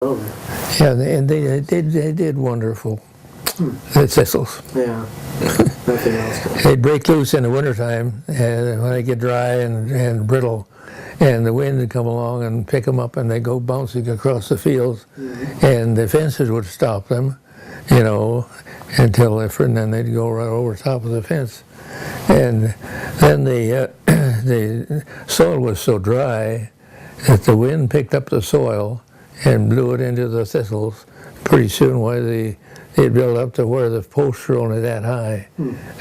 over. Yeah, and they did wonderful. The thistles. Yeah, nothing else. They'd break loose in the wintertime when they get dry and brittle, and the wind would come along and pick them up, and they go bouncing across the fields, and the fences would stop them, you know, and then they'd go right over top of the fence, and then the soil was so dry that the wind picked up the soil and blew it into the thistles. Pretty soon, they'd build up to where the posts were only that high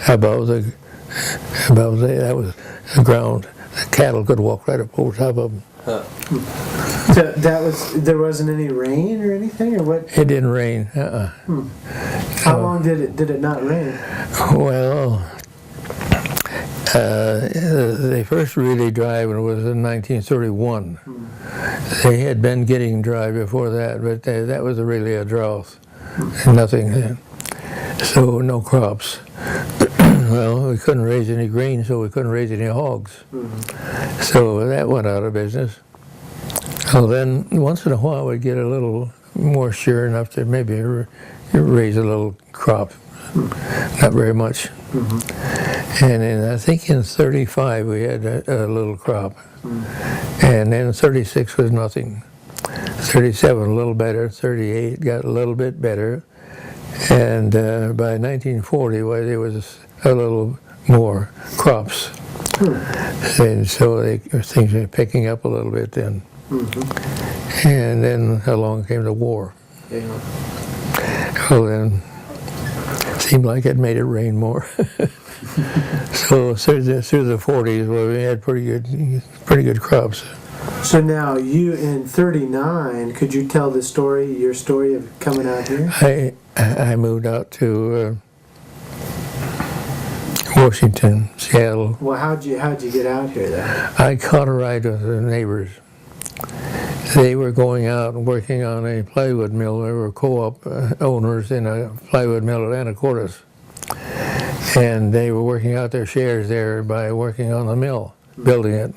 above that was the ground. The cattle could walk right up over top of them. So there wasn't any rain or anything, or what? It didn't rain. How long did it not rain? Well, they first really dry when it was in 1931. They had been getting dry before that, but that was really a drought. Nothing then. So no crops. Well, we couldn't raise any grain, so we couldn't raise any hogs. So that went out of business. Well, then once in a while we'd get a little moisture enough to maybe raise a little crop. Not very much. And I think in 35 we had a little crop. And then 36 was nothing. 37 a little better. 38 got a little bit better. And by 1940 there was a little more crops. And so things were picking up a little bit then. And then along came the war. Well, then it seemed like it made it rain more. So through the 40s, well, we had pretty good crops. So now you in 39, could you tell your story of coming out here? I moved out to Washington, Seattle. Well, how'd you get out here then? I caught a ride with the neighbors. They were going out and working on a plywood mill. They were co-op owners in a plywood mill at Anacortes. And they were working out their shares there by working on the mill, building it.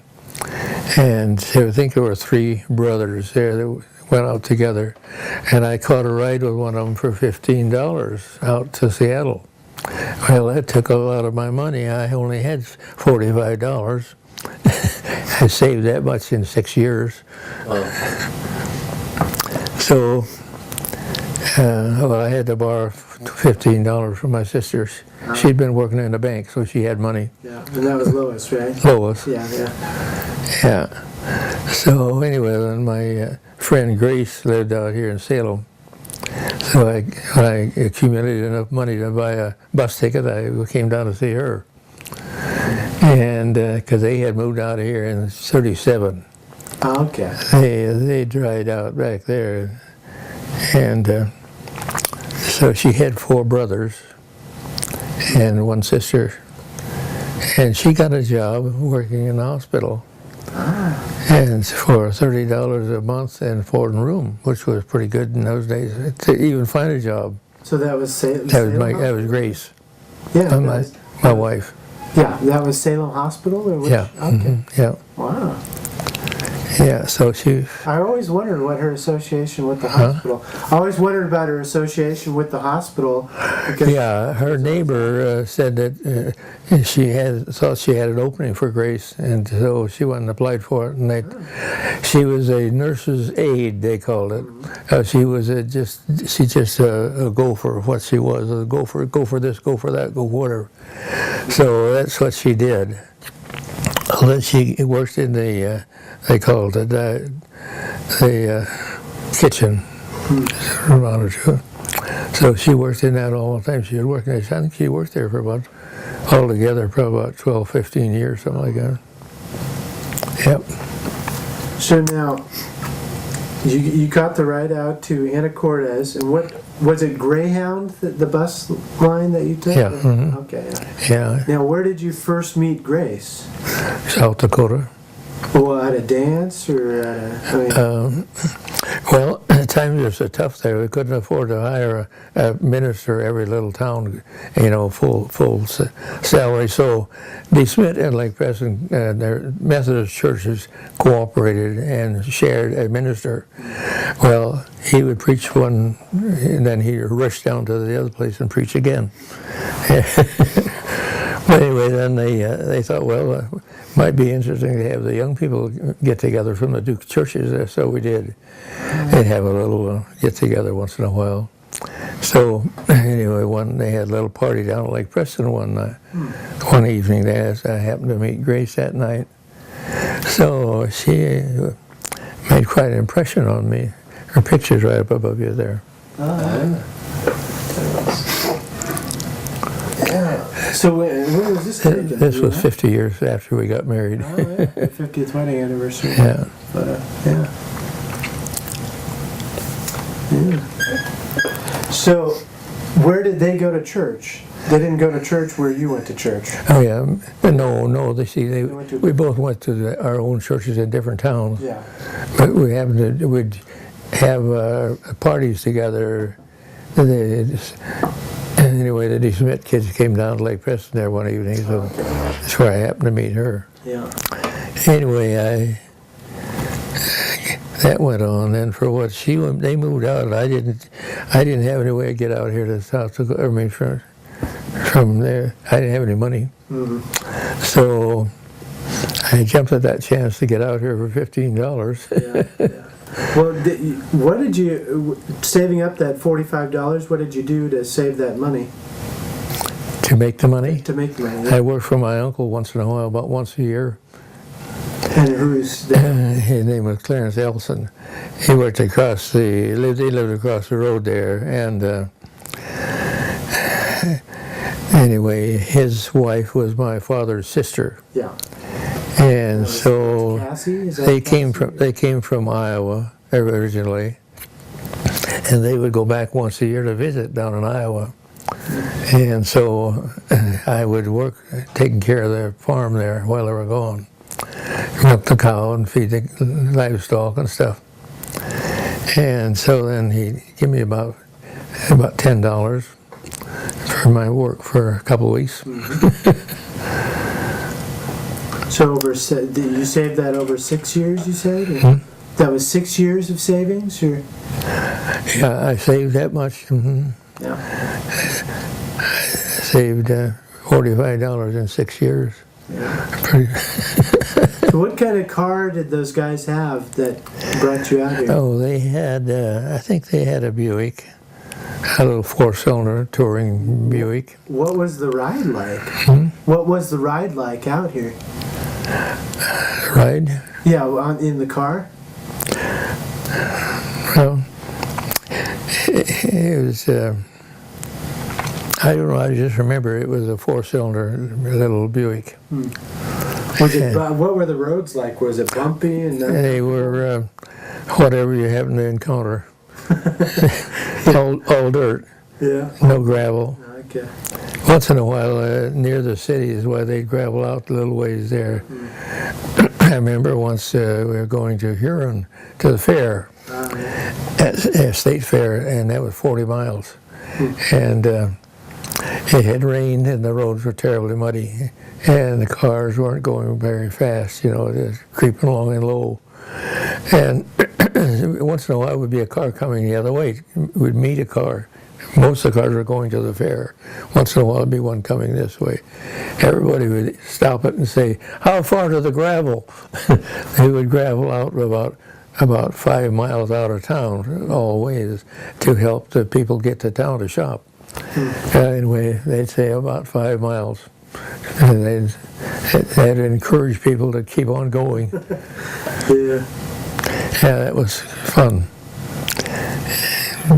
And I think there were 3 brothers there that went out together. And I caught a ride with one of them for $15 out to Seattle. Well, that took a lot of my money. I only had $45. I saved that much in 6 years. So, well, I had to borrow $15 from my sister. She'd been working in a bank, so she had money. Yeah, and that was Lois, right? Lois. Yeah. So anyway, then my friend Grace lived out here in Salem. So when I accumulated enough money to buy a bus ticket, I came down to see her. And because they had moved out of here in 37. Oh, okay. They dried out back there. And so she had 4 brothers and 1 sister. And she got a job working in the hospital. And for $30 a month and board and room, which was pretty good in those days to even find a job. So that was Salem? That was Grace. Yeah, my wife. Yeah, that was Salem Hospital, or which? Yeah. Okay. Yeah. Wow. Yeah, so she... I always wondered what her association with the hospital... I always wondered about her association with the hospital. Yeah, her neighbor said that she thought she had an opening for Grace, and so she went and applied for it. And she was a nurse's aide, they called it. She was just a gopher, what she was. Go for this, go for that, go whatever. So that's what she did. Then she worked in the... they called it the kitchen. So she worked in that all the time. She was working. I think she worked there for about altogether probably about 12, 15 years, something like that. Yep. So now you got the ride out to Anacortes, and what was it? Greyhound, the bus line that you took? Yeah. Okay. Yeah. Now, where did you first meet Grace? South Dakota. Well, at a dance or at a... Well, times were so tough there, we couldn't afford to hire a minister every little town, full salary. So De Smet and Lake Preston, their Methodist churches cooperated and shared a minister. Well, he would preach one, and then he'd rush down to the other place and preach again. But anyway, then they thought, well, it might be interesting to have the young people get together from the Duke churches, so we did. They'd have a little get together once in a while. So anyway, they had a little party down at Lake Preston one evening. I happened to meet Grace that night. So she made quite an impression on me. Her picture's right up above you there. So when was this taken? This was 50 years after we got married. Oh, yeah. The 50th wedding anniversary. Yeah. Yeah. So, where did they go to church? They didn't go to church where you went to church. Oh yeah, no. We both went to our own churches in different towns. Yeah. But we'd have parties together. Anyway, the De Smet kids came down to Lake Preston there one evening, so that's where I happened to meet her. Yeah. Anyway, that went on. Then for what they moved out. I didn't have any way to get out here to South Dakota. I mean, from there, I didn't have any money. Mm-hmm. So I jumped at that chance to get out here for $15. Yeah. Well, what did you, saving up that $45, what did you do to save that money? To make the money? To make the money. Yeah. I worked for my uncle once in a while, about once a year. And who's that? His name was Clarence Elson. He lived across the road there, and anyway, his wife was my father's sister. Yeah. And so Cassie? they came from Iowa originally, and they would go back once a year to visit down in Iowa. And so I would work taking care of their farm there while they were gone. Milk the cow and feed the livestock and stuff. And so then he'd give me about $10 for my work for a couple of weeks. Mm-hmm. So you saved that over 6 years, you said? Mm-hmm. That was 6 years of savings? Or? Yeah, I saved that much. Mm-hmm. Yeah. I saved $45 in 6 years. Yeah. So what kind of car did those guys have that brought you out here? Oh, they had, I think they had a Buick, a little 4-cylinder touring Buick. What was the ride like? Hmm? What was the ride like out here? Ride? Yeah, in the car? Well, it was, I don't know, I just remember it was a 4-cylinder little Buick. Was it, what were the roads like? Was it bumpy? And they were whatever you happen to encounter. all dirt. Yeah. No gravel. Okay. Once in a while, near the city is why they gravel out a little ways there. I remember once we were going to Huron to the fair, at State Fair, and that was 40 miles. And it had rained and the roads were terribly muddy, and the cars weren't going very fast, just creeping along in low. And once in a while would be a car coming the other way. We'd meet a car. Most of the cars were going to the fair. Once in a while would be one coming this way. Everybody would stop it and say, "How far to the gravel?" They would gravel out about 5 miles out of town, all ways, to help the people get to town to shop. Anyway, they'd say about 5 miles. And they'd encourage people to keep on going. Yeah. Yeah, that was fun.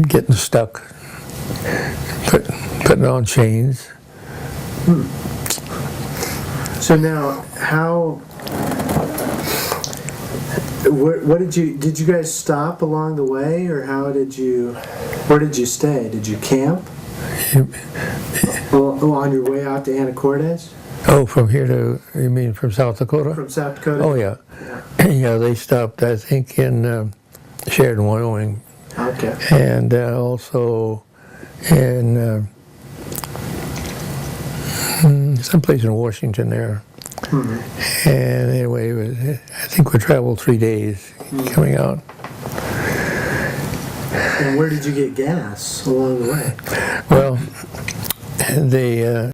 Getting stuck, putting on chains. So now, what did you guys stop along the way, or where did you stay? Did you camp? On your way out to Anacortes? Oh, from here to, you mean from South Dakota? From South Dakota? Oh, yeah. Yeah, they stopped, I think, in Sheridan, Wyoming, Okay. and also in someplace in Washington there. And anyway, I think we traveled 3 days coming out. And where did you get gas along the way? Well, they